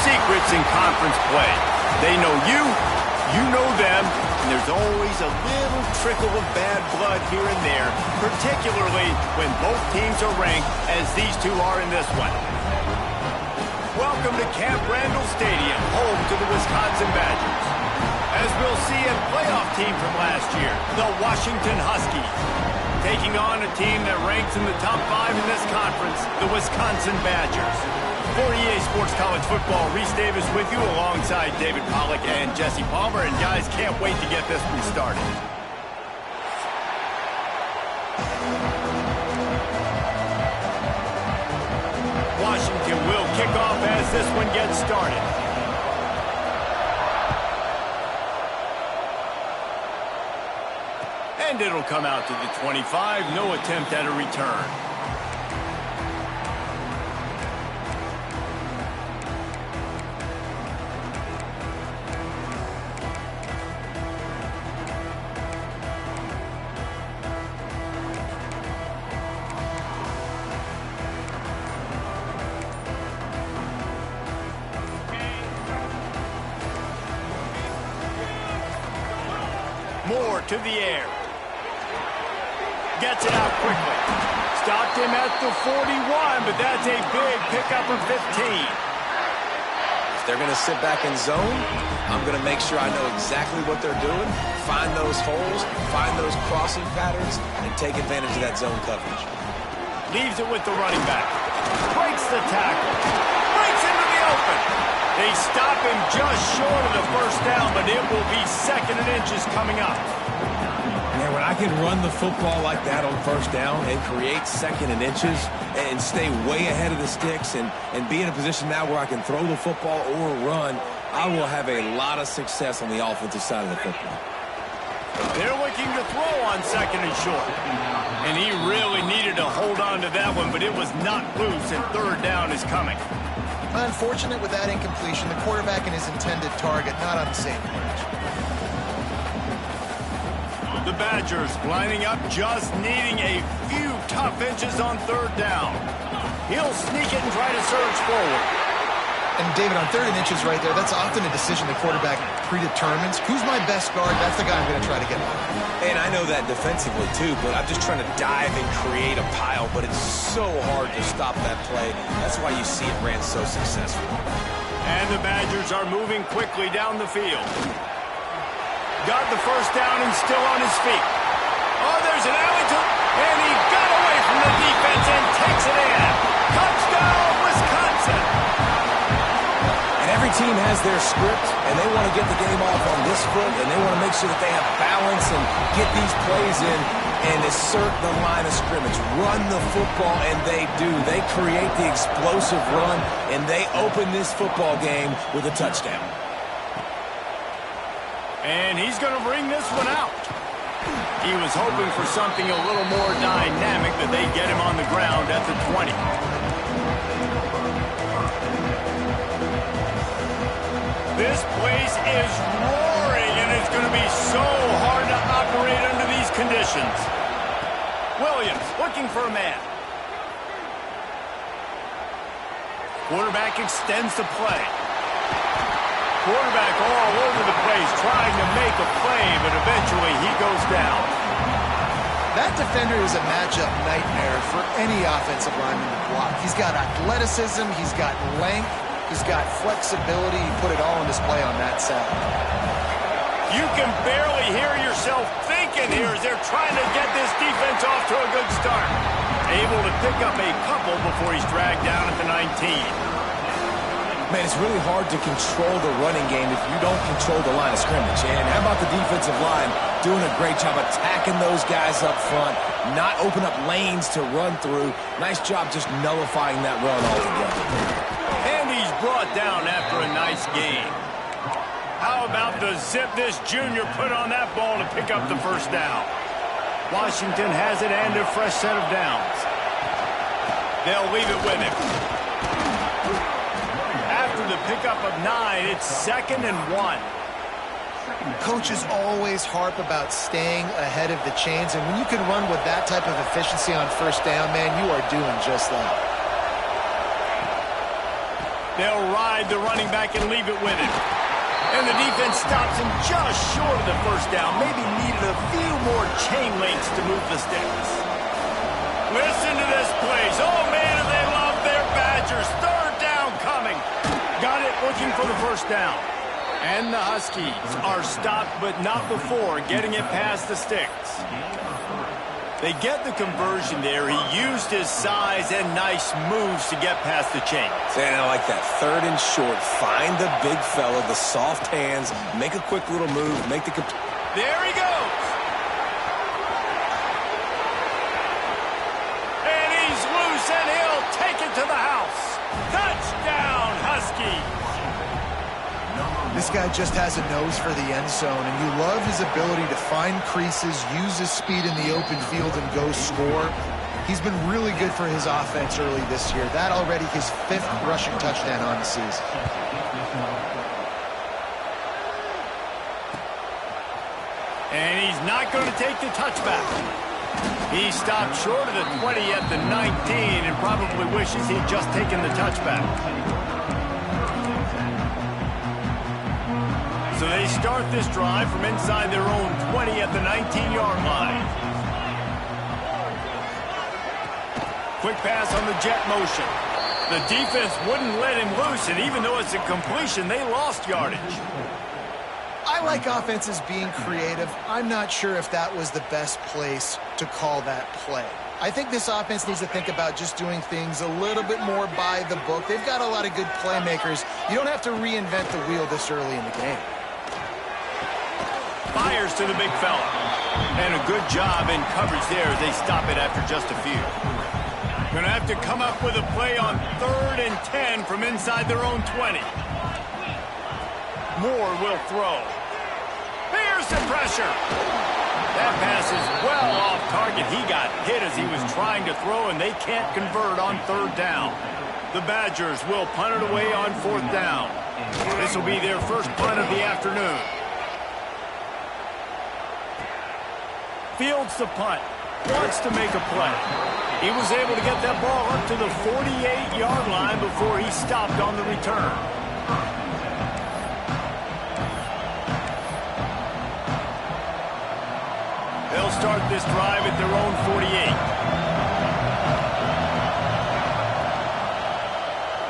secrets in conference play. They know you, you know them, and there's always a little trickle of bad blood here and there, particularly when both teams are ranked as these two are in this one. Welcome to Camp Randall Stadium, home to the Wisconsin Badgers. As we'll see, a playoff team from last year, the Washington Huskies, taking on a team that ranks in the top 5 in this conference, the Wisconsin Badgers. For EA Sports College Football, Reese Davis with you alongside David Pollack and Jesse Palmer. And guys, can't wait to get this one started. Washington will kick off as this one gets started. And it'll come out to the 25. No attempt at a return. Moore to the air. Gets it out quickly. Stopped him at the 41, but that's a big pickup of 15. If they're going to sit back in zone, I'm going to make sure I know exactly what they're doing, find those holes, find those crossing patterns, and take advantage of that zone coverage. Leaves it with the running back. Breaks the tackle. Breaks into the open. They stop him just short of the first down, but it will be 2nd and inches coming up. Man, when I can run the football like that on first down and create 2nd and inches and stay way ahead of the sticks and be in a position now where I can throw the football or run, I will have a lot of success on the offensive side of the football. They're looking to throw on 2nd and short. And he really needed to hold on to that one, but it was not loose, and 3rd down is coming. Unfortunate with that incompletion. The quarterback and his intended target not on the same page. The Badgers lining up, just needing a few tough inches on 3rd down. He'll sneak it and try to surge forward. And David, on 3rd and inches right there, that's often a decision the quarterback predetermines. Who's my best guard? That's the guy I'm going to try to get on. And I know that defensively too, but I'm just trying to dive and create a pile, but it's so hard to stop that play. That's why you see it ran so successful. And the Badgers are moving quickly down the field. Got the first down and still on his feet. Oh, there's an alley to... And he got away from the defense and takes it in. Touchdown, Wisconsin! Every team has their script, and they want to get the game off on this foot, and they want to make sure that they have balance and get these plays in and assert the line of scrimmage. Run the football, and they do. They create the explosive run, and they open this football game with a touchdown. And he's going to bring this one out. He was hoping for something a little more dynamic, that they get him on the ground at the 20. This place is roaring, and it's going to be so hard to operate under these conditions. Williams looking for a man. Quarterback extends the play. Quarterback all over the place trying to make a play, but eventually he goes down. That defender is a matchup nightmare for any offensive lineman to block. He's got athleticism, he's got length, he's got flexibility. He put it all on display on that side. You can barely hear yourself thinking here as they're trying to get this defense off to a good start. Able to pick up a couple before he's dragged down at the 19. Man, it's really hard to control the running game if you don't control the line of scrimmage. And how about the defensive line doing a great job attacking those guys up front, not open up lanes to run through. Nice job just nullifying that run altogether. And he's brought down after a nice game. How about the zip this junior put on that ball to pick up the first down? Washington has it and a fresh set of downs. They'll leave it with him. After the pickup of 9, it's 2nd and 1. Coaches always harp about staying ahead of the chains, and when you can run with that type of efficiency on first down, man, you are doing just that. They'll ride the running back and leave it with him. And the defense stops him just short of the first down. Maybe needed a few more chain links to move the sticks. Listen to this place. Oh, man, do they love their Badgers. Third down coming. Got it, looking for the first down. And the Huskies are stopped, but not before getting it past the sticks. They get the conversion there. He used his size and nice moves to get past the chains. And I like that. Third and short. Find the big fella, the soft hands, make a quick little move, make the... There he goes. And he's loose, and he'll take it to the house. Touchdown, Huskies. This guy just has a nose for the end zone, and you love his ability to find creases, use his speed in the open field, and go score. He's been really good for his offense early this year. That already his 5th rushing touchdown on the season. And he's not going to take the touchback. He stopped short of the 20 at the 19 and probably wishes he'd just taken the touchback. So they start this drive from inside their own 20 at the 19-yard line. Quick pass on the jet motion. The defense wouldn't let him loose, and even though it's a completion, they lost yardage. I like offenses being creative. I'm not sure if that was the best place to call that play. I think this offense needs to think about just doing things a little bit more by the book. They've got a lot of good playmakers. You don't have to reinvent the wheel this early in the game. Fires to the big fella. And a good job in coverage there as they stop it after just a few. Going to have to come up with a play on 3rd and 10 from inside their own 20. Moore will throw. Here's the pressure. That pass is well off target. He got hit as he was trying to throw, and they can't convert on 3rd down. The Badgers will punt it away on 4th down. This will be their first punt of the afternoon. Fields the punt, wants to make a play. He was able to get that ball up to the 48-yard line before he stopped on the return. They'll start this drive at their own 48.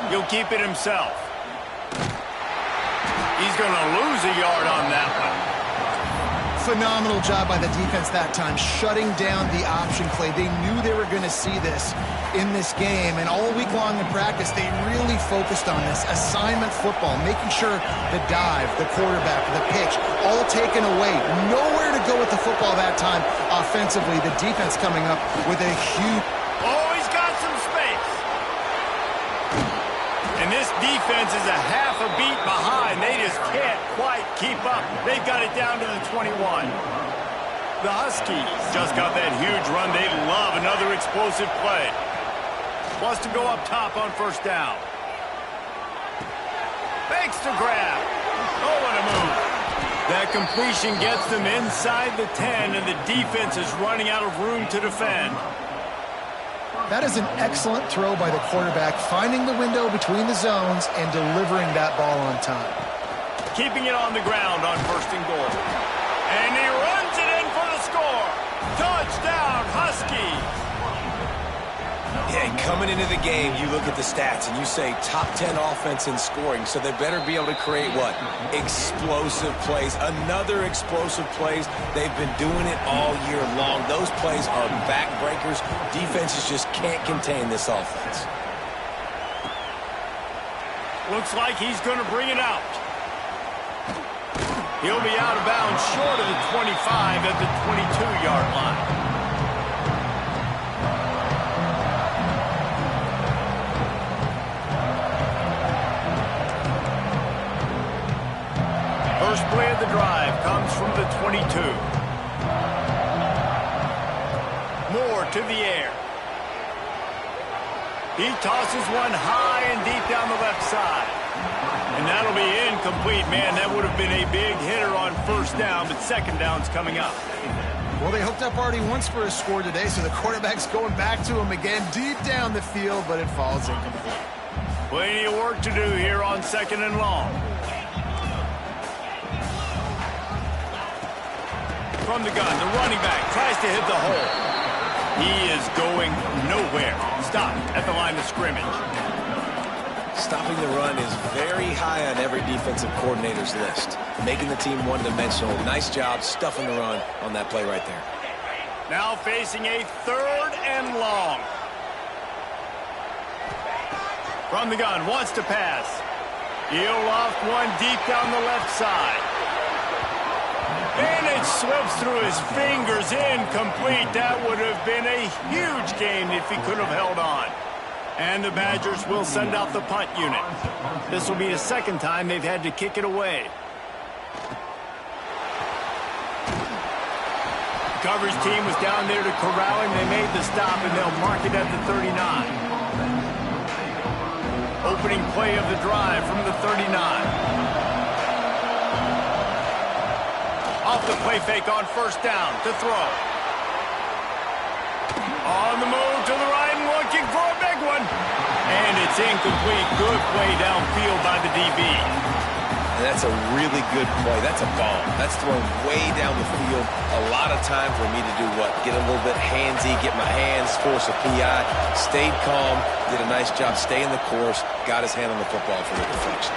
He'll keep it himself. He's going to lose a yard on that one. Phenomenal job by the defense that time, shutting down the option play. They knew they were going to see this in this game, and all week long in practice, they really focused on this assignment football, making sure the dive, the quarterback, the pitch, all taken away. Nowhere to go with the football that time offensively. The defense coming up with a huge... Oh, he's got some space. And this defense is a half a beat behind. They just can't quite keep up. They've got it down to the 21. The Huskies just got that huge run. They love another explosive play. Wants to go up top on 1st down. Fakes to grab. Oh, what a move. That completion gets them inside the 10, and the defense is running out of room to defend. That is an excellent throw by the quarterback, finding the window between the zones and delivering that ball on time. Keeping it on the ground on 1st and goal. And he runs it in for the score. Touchdown, Huskies. Yeah, coming into the game, you look at the stats and you say top 10 offense in scoring, so they better be able to create what? Explosive plays. Another explosive plays. They've been doing it all year long. Those plays are backbreakers. Defenses just can't contain this offense. Looks like he's going to bring it out. He'll be out of bounds short of the 25 at the 22-yard line. First play of the drive comes from the 22. Moore to the air. He tosses one high and deep down the left side. And that'll be incomplete, man. That would have been a big hitter on 1st down, but 2nd down's coming up. Well, they hooked up already once for a score today, so the quarterback's going back to him again deep down the field, but it falls incomplete. Plenty of work to do here on 2nd and long. From the gun, the running back tries to hit the hole. He is going nowhere. Stopped at the line of scrimmage. Stopping the run is very high on every defensive coordinator's list. Making the team one-dimensional. Nice job stuffing the run on that play right there. Now facing a 3rd and long. From the gun, wants to pass. He'll loft one deep down the left side. And it slips through his fingers, incomplete. That would have been a huge gain if he could have held on. And the Badgers will send out the punt unit. This will be the 2nd time they've had to kick it away. The coverage team was down there to corral him. They made the stop, and they'll mark it at the 39. Opening play of the drive from the 39. Off the play fake on 1st down to throw. On the move to the right and looking for a big one. And it's incomplete. Good play downfield by the DB. And that's a really good play. That's a ball. That's thrown way down the field. A lot of time for me to do what? Get a little bit handsy, get my hands, force a PI. Stayed calm, did a nice job staying the course, got his hand on the football for the deflection.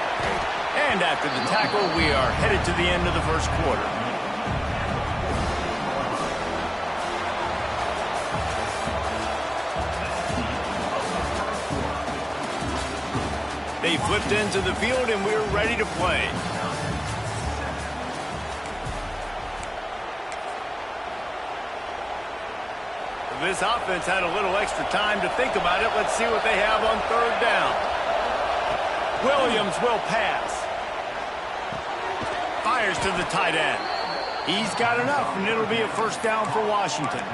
And after the tackle, we are headed to the end of the 1st quarter. They flipped into the field, and we're ready to play. This offense had a little extra time to think about it. Let's see what they have on 3rd down. Williams will pass. Fires to the tight end. He's got enough, and it'll be a 1st down for Washington.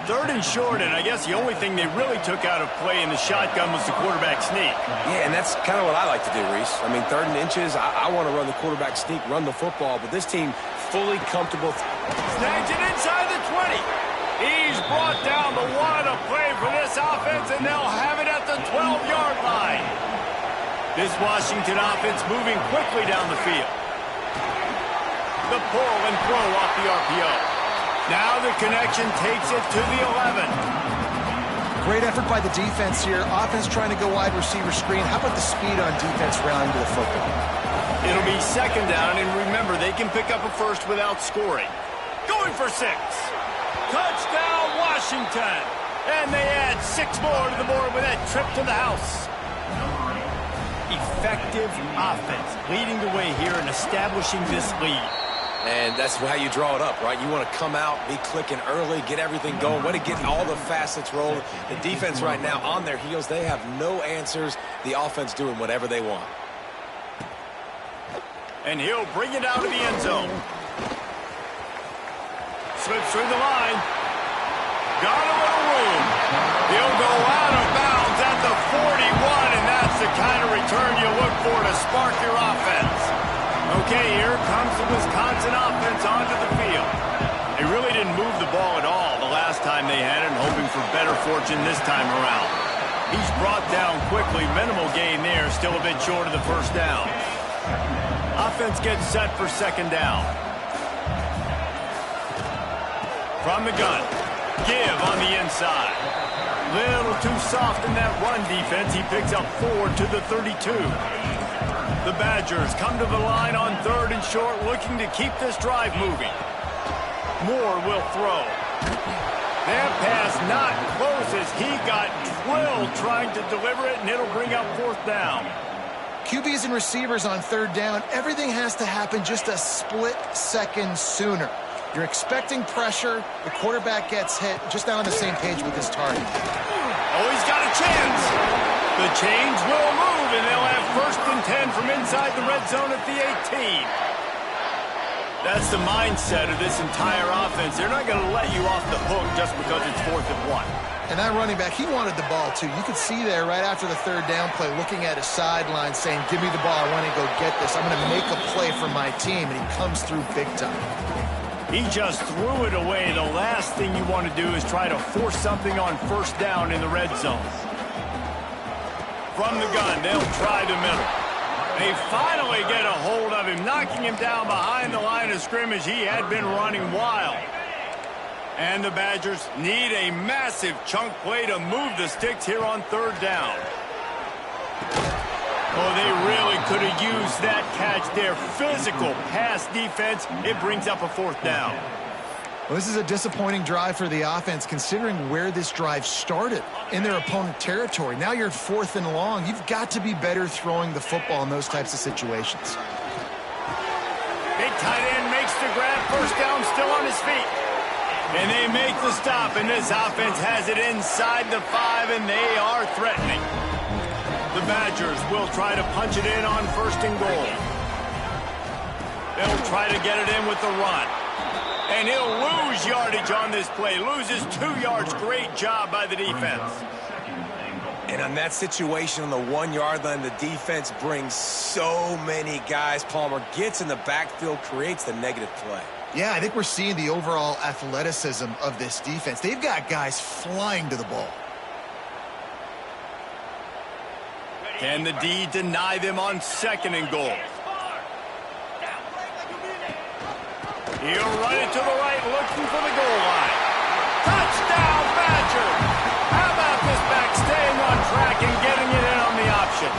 3rd and short, and I guess the only thing they really took out of play in the shotgun was the quarterback sneak. Yeah, and that's kind of what I like to do, Reese. I mean, 3rd and inches, I want to run the quarterback sneak, run the football, but this team fully comfortable. Snags it inside the 20. He's brought down, but what a play for this offense, and they'll have it at the 12-yard line. This Washington offense moving quickly down the field. The pull and throw off the RPO. Now the connection takes it to the 11. Great effort by the defense here. Offense trying to go wide receiver screen. How about the speed on defense rallying to the football? It'll be 2nd down, and remember, they can pick up a 1st without scoring. Going for 6. Touchdown, Washington. And they add 6 more to the board with that trip to the house. Effective offense leading the way here and establishing this lead. And that's how you draw it up, right? You want to come out, be clicking early, get everything going, want to get all the facets rolling. The defense right now on their heels, they have no answers. The offense doing whatever they want. And he'll bring it out of the end zone. Slips through the line. Got a little room. He'll go out of bounds at the 41, and that's the kind of return you look for to spark your offense. Okay, here comes the Wisconsin offense onto the field. They really didn't move the ball at all the last time they had it, and hoping for better fortune this time around. He's brought down quickly. Minimal gain there, still a bit short of the 1st down. Offense gets set for 2nd down. From the gun, give on the inside. Little too soft in that run defense. He picks up 4 to the 32. The Badgers come to the line on 3rd and short, looking to keep this drive moving. Moore will throw. That pass not close as he got drilled trying to deliver it, and it'll bring up 4th down. QBs and receivers on 3rd down, everything has to happen just a split second sooner. You're expecting pressure, the quarterback gets hit, just not on the same page with his target. Oh, he's got a chance. The chains will move, and they'll have 1st and 10 from inside the red zone at the 18. That's the mindset of this entire offense. They're not going to let you off the hook just because it's 4th and 1. And that running back, he wanted the ball, too. You could see there right after the 3rd down play, looking at his sideline, saying, give me the ball, I want to go get this. I'm going to make a play for my team, and he comes through big time. He just threw it away. The last thing you want to do is try to force something on 1st down in the red zone. from the gun. They'll try the middle. They finally get a hold of him, knocking him down behind the line of scrimmage. He had been running wild. And the Badgers need a massive chunk play to move the sticks here on third down. Oh, they really could have used that catch there. Physical pass defense. It brings up a fourth down. Well, this is a disappointing drive for the offense, considering where this drive started, in their opponent territory. Now you're at 4th and long. You've got to be better throwing the football in those types of situations. Big tight end makes the grab. First down, still on his feet. And they make the stop, and this offense has it inside the 5, and they are threatening. The Badgers will try to punch it in on 1st and goal. They'll try to get it in with the run. And he'll lose yardage on this play. Loses 2 yards. Great job by the defense. And on that situation on the 1-yard line, the defense brings so many guys. Palmer gets in the backfield, creates the negative play. Yeah, I think we're seeing the overall athleticism of this defense. They've got guys flying to the ball. Can the D deny them on 2nd and goal? He'll run it to the right, looking for the goal line. Touchdown, Badger! How about this back staying on track and getting it in on the option?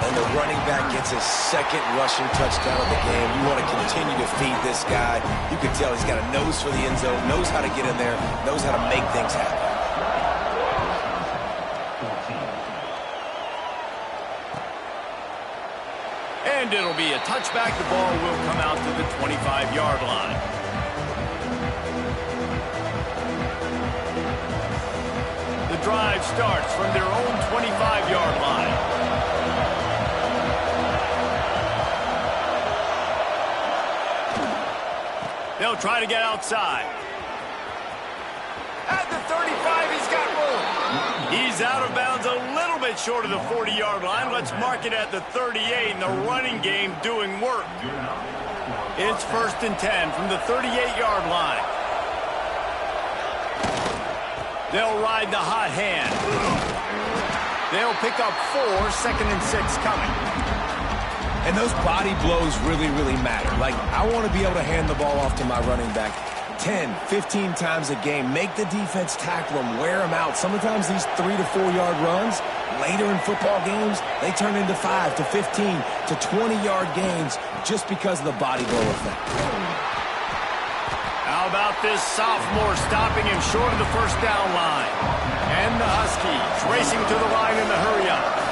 And the running back gets his 2nd rushing touchdown of the game. You want to continue to feed this guy. You can tell he's got a nose for the end zone, knows how to get in there, knows how to make things happen. And it'll be a touchback. The ball will come out to the 25-yard line. The drive starts from their own 25-yard line. They'll try to get outside. At the 35, he's got room. He's out of bounds a little bit short of the 40-yard line. Let's mark it at the 38, and the running game doing work. It's 1st and 10 from the 38-yard line. They'll ride the hot hand. They'll pick up 4, 2nd and 6 coming. And those body blows really, really matter. Like, I want to be able to hand the ball off to my running back 10, 15 times a game. Make the defense tackle them, wear them out. Sometimes these 3 to 4 yard runs, later in football games, they turn into 5 to 15 to 20-yard gains just because of the body blow effect. How about this sophomore stopping him short of the 1st down line? And the Huskies racing to the line in the hurry-up.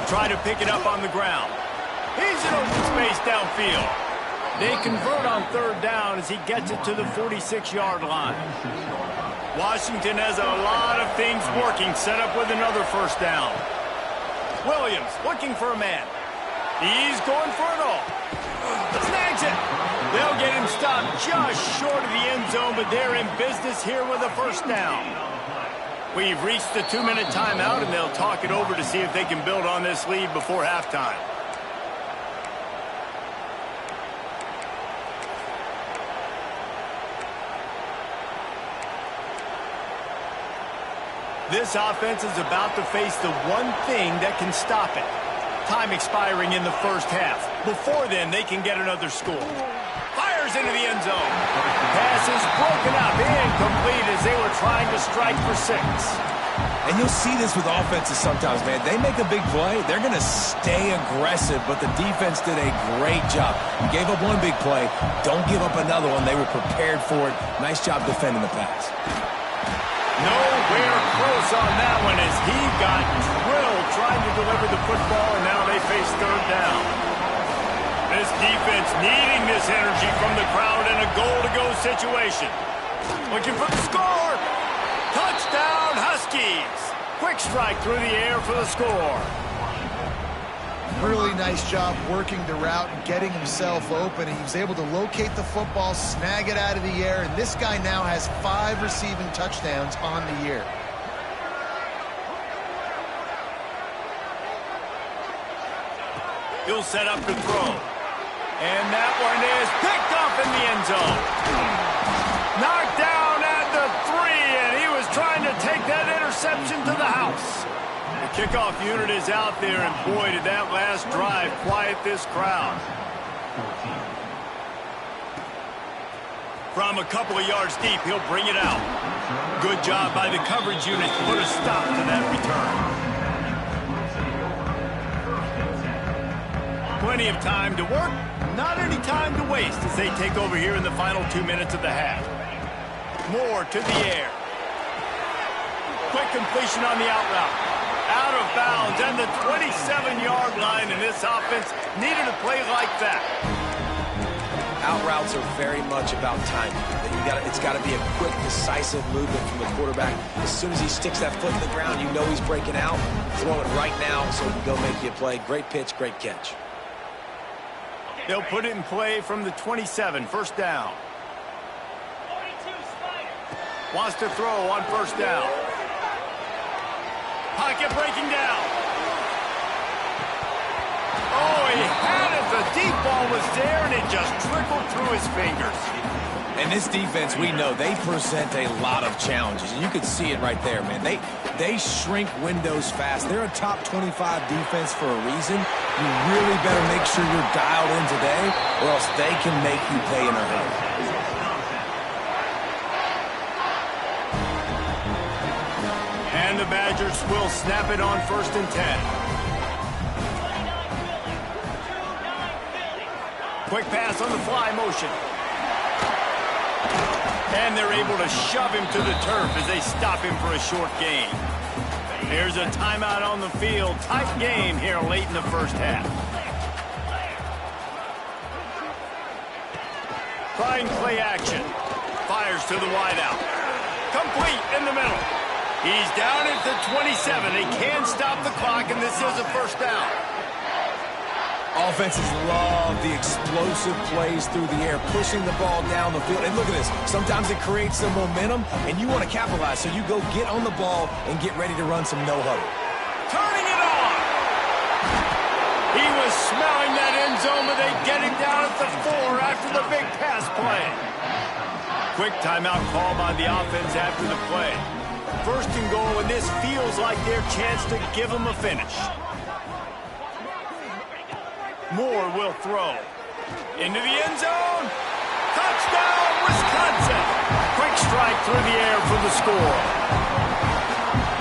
Try to pick it up on the ground. He's in open space downfield. They convert on 3rd down as he gets it to the 46-yard line. Washington has a lot of things working, set up with another 1st down. Williams looking for a man. He's going for it all. Snags it. They'll get him stopped just short of the end zone, but they're in business here with a 1st down. We've reached the 2-minute timeout, and they'll talk it over to see if they can build on this lead before halftime. This offense is about to face the one thing that can stop it. Time expiring in the 1st half. Before then, they can get another score. Fires into the end zone. Pass is broken up, incomplete as they were trying to strike for 6. And you'll see this with offenses sometimes, man. They make a big play, they're going to stay aggressive, but the defense did a great job. You gave up one big play, don't give up another one. They were prepared for it. Nice job defending the pass. Nowhere close on that one as he got drilled trying to deliver the football, and now they face 3rd down. This defense needing this energy from the crowd in a goal-to-go situation. Looking for the score. Touchdown, Huskies. Quick strike through the air for the score. Really nice job working the route and getting himself open. He was able to locate the football, snag it out of the air, and this guy now has 5 receiving touchdowns on the year. He'll set up to throw. And that one is picked up in the end zone. Knocked down at the 3, and he was trying to take that interception to the house. The kickoff unit is out there, and boy, did that last drive quiet this crowd. From a couple of yards deep, he'll bring it out. Good job by the coverage unit to put a stop to that return. Plenty of time to work, not any time to waste as they take over here in the final 2 minutes of the half. Moore to the air. Quick completion on the out route. Out of bounds, and the 27-yard line, and this offense needed a play like that. Out routes are very much about timing. It's got to be a quick, decisive movement from the quarterback. As soon as he sticks that foot in the ground, you know he's breaking out. Throw it right now so he can go make you a play. Great pitch, great catch. They'll put it in play from the 27, first down. Wants to throw on first down. Pocket breaking down. Oh, he had it. The deep ball was there, and it just trickled through his fingers. And this defense, we know, they present a lot of challenges. And you can see it right there, man. They shrink windows fast. They're a top 25 defense for a reason. You really better make sure you're dialed in today, or else they can make you pay in a hurry. And the Badgers will snap it on 1st and 10. Quick pass on the fly motion. And they're able to shove him to the turf as they stop him for a short gain. Here's a timeout on the field. Tight game here late in the first half. Trying play action. Fires to the wideout. Complete in the middle. He's down at the 27. They can stop the clock, and this is a first down. Offenses love the explosive plays through the air, pushing the ball down the field. And look at this. Sometimes it creates some momentum, and you want to capitalize. So you go get on the ball and get ready to run some no-huddle. Turning it on. He was smelling that end zone, but they get him down at the 4 after the big pass play. Quick timeout call by the offense after the play. 1st and goal, and this feels like their chance to give them a finish. Moore will throw. Into the end zone. Touchdown, Wisconsin. Quick strike through the air for the score.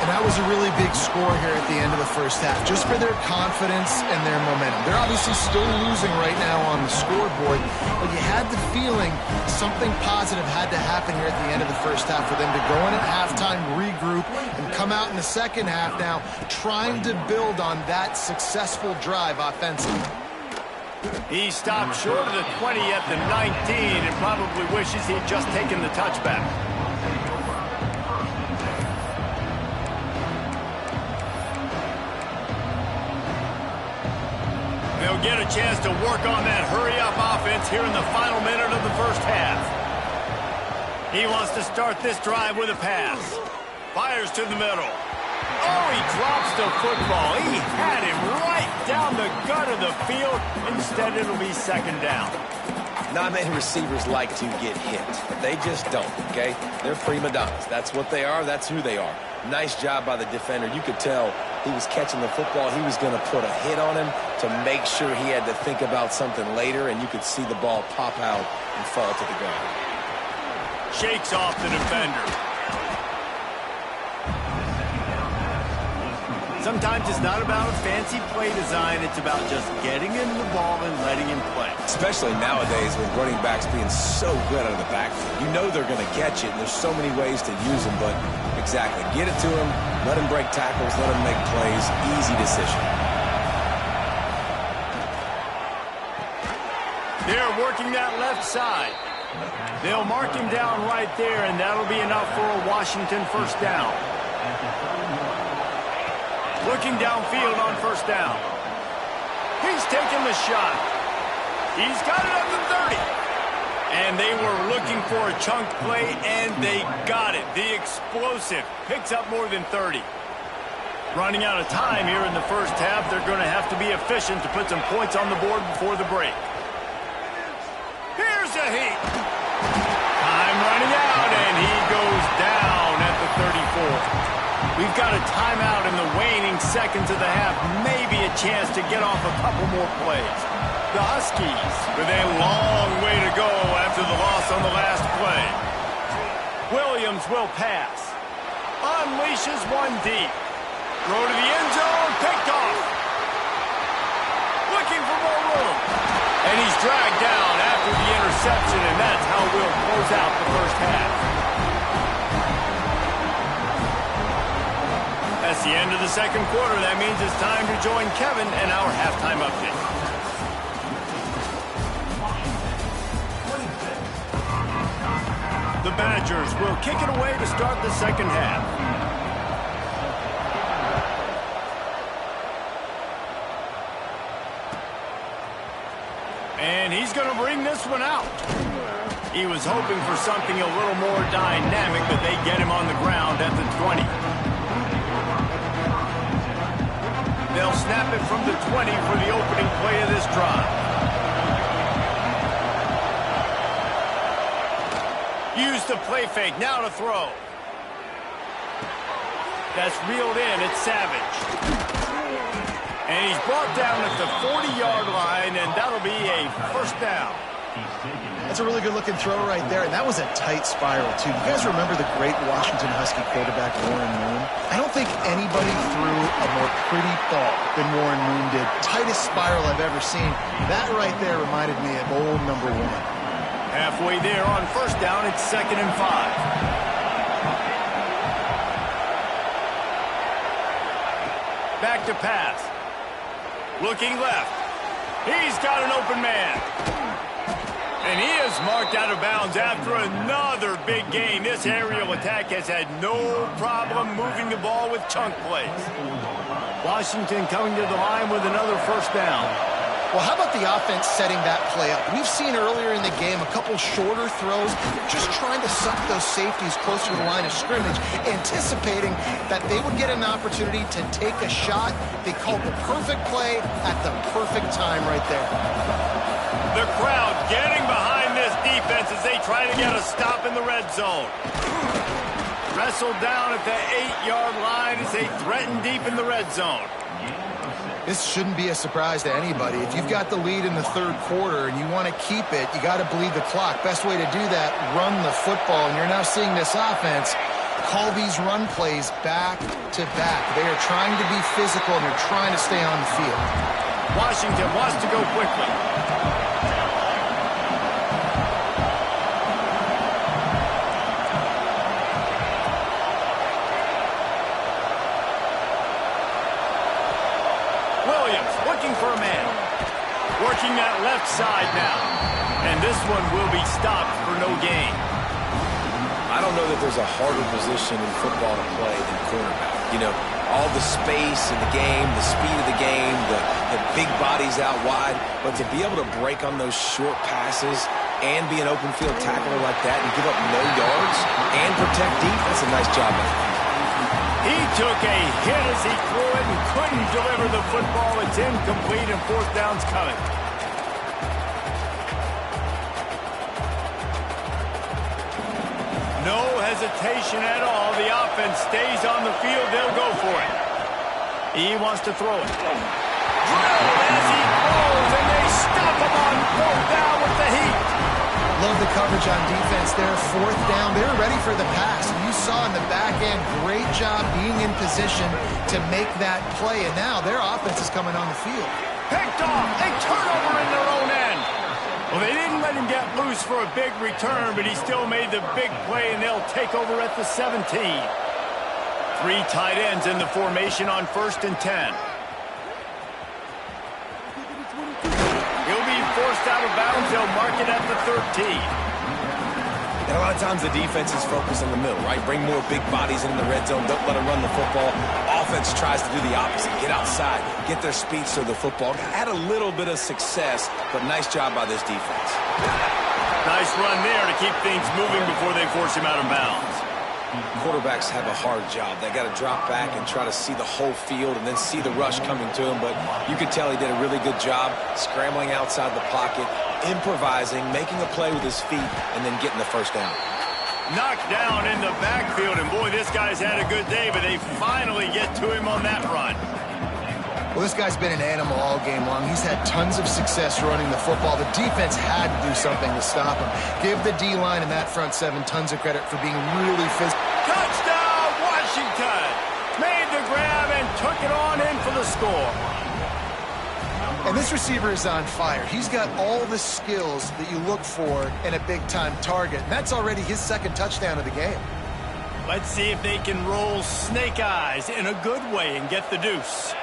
And that was a really big score here at the end of the first half, just for their confidence and their momentum. They're obviously still losing right now on the scoreboard, but you had the feeling something positive had to happen here at the end of the first half for them to go in at halftime, regroup, and come out in the second half now trying to build on that successful drive offensively. He stopped short of the 20 at the 19 and probably wishes he'd just taken the touchback. They'll get a chance to work on that hurry-up offense here in the final minute of the first half. He wants to start this drive with a pass. Fires to the middle. Oh, he drops the football. He had him right down the gut of the field. Instead, it'll be second down. Not many receivers like to get hit. They just don't, okay? They're prima donnas. That's what they are. That's who they are. Nice job by the defender. You could tell he was catching the football. He was going to put a hit on him to make sure he had to think about something later, and you could see the ball pop out and fall to the ground. Shakes off the defender. Sometimes it's not about a fancy play design. It's about just getting him the ball and letting him play. Especially nowadays with running backs being so good out of the backfield. You know they're going to catch it, and there's so many ways to use them, but exactly. Get it to him, let him break tackles, let him make plays. Easy decision. They're working that left side. They'll mark him down right there, and that'll be enough for a Washington first down. Looking downfield on first down. He's taking the shot. He's got it up to 30. And they were looking for a chunk play, and they got it. The explosive picks up more than 30. Running out of time here in the first half. They're going to have to be efficient to put some points on the board before the break. heat. Time running out, and he goes down at the 34. We've got a timeout in the waning seconds of the half. Maybe a chance to get off a couple more plays. The Huskies with a long way to go after the loss on the last play. Williams will pass. Unleashes one deep. Throw to the end zone. Picked off. Looking for more room. And he's dragged down after the interception, and that's how we'll close out the first half. That's the end of the second quarter. That means it's time to join Kevin and our halftime update. The Badgers will kick it away to start the second half. And he's going to bring this one out. He was hoping for something a little more dynamic, but they get him on the ground at the 20. They'll snap it from the 20 for the opening play of this drive. Use the play fake, now to throw. That's reeled in, it's Savage. And he's brought down at the 40-yard line, and that'll be a first down. That's a really good-looking throw right there, and that was a tight spiral, too. You guys remember the great Washington Husky quarterback, Warren Moon? I don't think anybody threw a more pretty ball than Warren Moon did. Tightest spiral I've ever seen. That right there reminded me of old number 1. Halfway there on first down, it's 2nd and 5. Back to pass. Looking left. He's got an open man. And he is marked out of bounds after another big gain. This aerial attack has had no problem moving the ball with chunk plays. Washington coming to the line with another first down. Well, how about the offense setting that play up? We've seen earlier in the game a couple shorter throws, just trying to suck those safeties closer to the line of scrimmage, anticipating that they would get an opportunity to take a shot. They called the perfect play at the perfect time right there. The crowd getting behind this defense as they try to get a stop in the red zone. Wrestled down at the 8-yard line as they threaten deep in the red zone. This shouldn't be a surprise to anybody. If you've got the lead in the third quarter and you want to keep it, you got to bleed the clock. Best way to do that, run the football. And you're now seeing this offense call these run plays back to back. They are trying to be physical, and they're trying to stay on the field. Washington wants to go quickly. Williams looking for a man. Working that left side now. And this one will be stopped for no gain. I don't know that there's a harder position in football to play than quarterback. You know, all the space in the game, the speed of the game, the big bodies out wide. But to be able to break on those short passes and be an open field tackler like that and give up no yards and protect deep, that's a nice job. He took a hit as he threw it and couldn't deliver the football. It's incomplete and fourth down's coming. No hesitation at all. The offense stays on the field. They'll go for it. He wants to throw it. Drilled as he throws, and they stop him on fourth down with the heat. Love the coverage on defense there. Fourth down. They were ready for the pass. You saw in the back end, great job being in position to make that play. And now their offense is coming on the field. Picked off. A turnover in their own end. Well, they didn't let him get loose for a big return, but he still made the big play, and they'll take over at the 17. 3 tight ends in the formation on 1st and 10. He'll be forced out of bounds. They'll mark it at the 13. And a lot of times the defense is focused on the middle, right? Bring more big bodies in the red zone. Don't let them run the football. Offense tries to do the opposite. Get outside. Get their speed so the football had a little bit of success, but nice job by this defense. Nice run there to keep things moving before they force him out of bounds. Quarterbacks have a hard job. They got to drop back and try to see the whole field and then see the rush coming to him. But you could tell he did a really good job scrambling outside the pocket, improvising, making a play with his feet, and then getting the first down. Knocked down in the backfield, and boy, this guy's had a good day, but they finally get to him on that run. Well, this guy's been an animal all game long. He's had tons of success running the football. The defense had to do something to stop him. Give the D-line and that front seven tons of credit for being really physical. Touchdown, Washington! Made the grab and took it on in for the score. And this receiver is on fire. He's got all the skills that you look for in a big-time target. And that's already his second touchdown of the game. Let's see if they can roll snake eyes in a good way and get the deuce.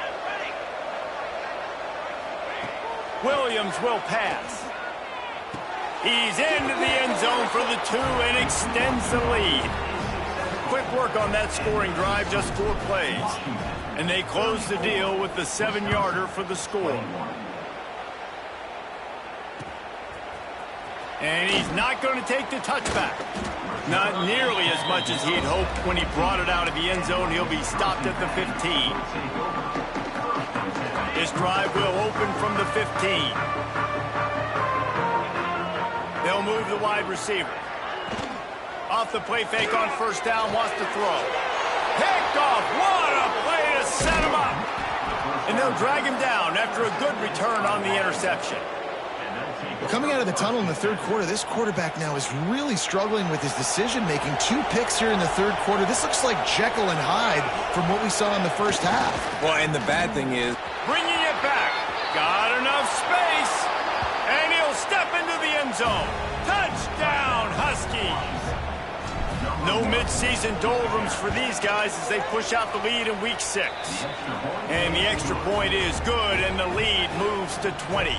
Williams will pass. He's into the end zone for the 2 and extends the lead. Quick work on that scoring drive, just 4 plays. And they close the deal with the 7-yarder for the score. And he's not going to take the touchback. Not nearly as much as he'd hoped when he brought it out of the end zone. He'll be stopped at the 15. This drive will open from the 15. They'll move the wide receiver. Off the play fake on first down, wants to throw. Picked off. What a play to set him up. And they'll drag him down after a good return on the interception. Coming out of the tunnel in the third quarter, this quarterback now is really struggling with his decision-making. 2 picks here in the third quarter. This looks like Jekyll and Hyde from what we saw in the first half. Well, and the bad thing is, bringing it back. Got enough space. And he'll step into the end zone. Touchdown, Huskies. No midseason doldrums for these guys as they push out the lead in week 6. And the extra point is good, and the lead moves to 20.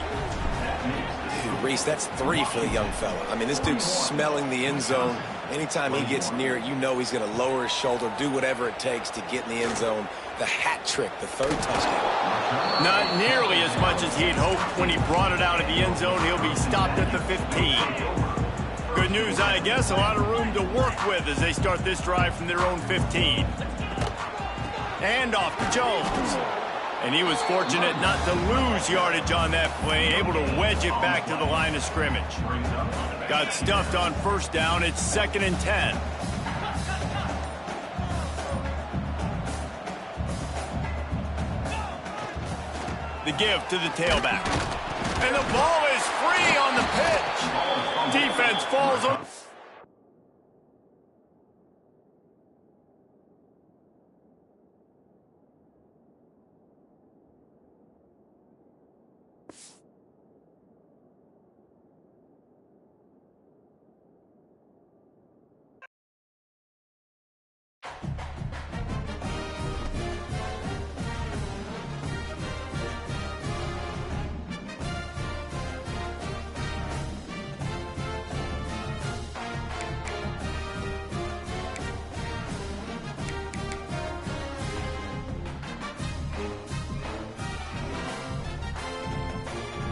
dude, Reese, that's 3 for the young fella. I mean, this dude's smelling the end zone. Anytime he gets near it, you know he's going to lower his shoulder, do whatever it takes to get in the end zone. The hat trick, the 3rd touchdown. Not nearly as much as he'd hoped when he brought it out of the end zone. He'll be stopped at the 15. Good news, I guess. A lot of room to work with as they start this drive from their own 15. And off to Jones. And he was fortunate not to lose yardage on that play, able to wedge it back to the line of scrimmage. Got stuffed on first down. It's 2nd and 10. The give to the tailback. And the ball is free on the pitch. Defense falls over.